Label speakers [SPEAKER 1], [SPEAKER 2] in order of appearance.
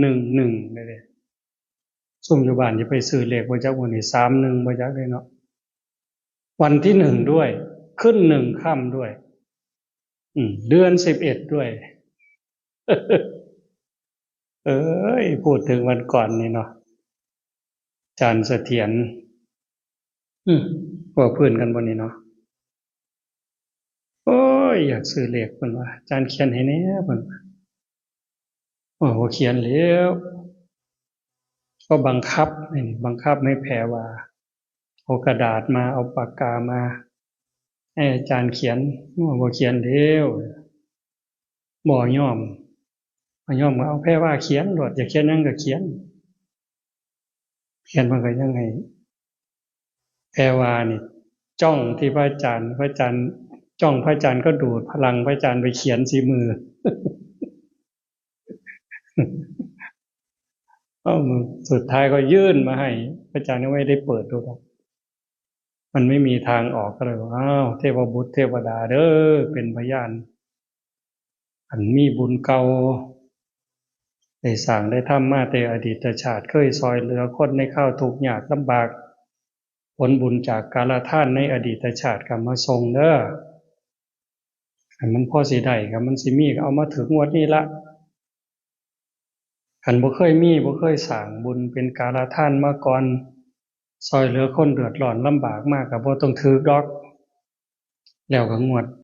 [SPEAKER 1] 11เลยซุ่มอยู่บ้านจะไปซื้อเลขบ่จักวันนี้31บ่จักเลยเนาะวันที่1ด้วยขึ้น1ค่ำด้วยเดือน11ด้วยเอ้ยพูดถึงวันก่อนนี่เนาะอาจารย์เสถียรว่าเพื่อนกันบ่นี่เนาะโอ้ยอยากซื้อเลขเพิ่นว่าอาจารย์เขียนให้แหน่เพิ่นว่าบ่เขียนแล้วก็บังคับนี่บังคับให้แพรว่าเอากระดาษมาเอาปากกามาให้อาจารย์เขียนบ่เขียนแล้วบ่ยอมก็เอาแพรว่าเขียนโลดอยากเขียนหยังก็เขียนมันก็ยังให้แพรว่านี่จ้องที่พระอาจารย์จ้องพระอาจารย์ก็ดูดพลังพระอาจารย์ไปเขียนสีมือสุดท้ายก็ยื่นมาให้พระอาจารย์ไม่ได้เปิดดูหรอกมันไม่มีทางออกก็เลยว่าอ้าวเทพบุตรเทวดาเด้อเป็นพยานอันมีบุญเก่าได้สร้างได้ทำมาแต่อดีตชาติเคยซอยเหลือคนในข้าวทุกข์ยากลำบากผลบุญจากกาลทานในอดีตชาติก็มาส่งเด้อคันมันพอสิได้ก็มันสิมีก็เอามาถึงงวดนี้ละคันบ่เคยมีบ่เคยสร้างบุญเป็นกาลทานมาก่อนซอยเหลือคนเดือดร้อนลำบากมากก็บ่ต้องถือดอกแล้วก็งวด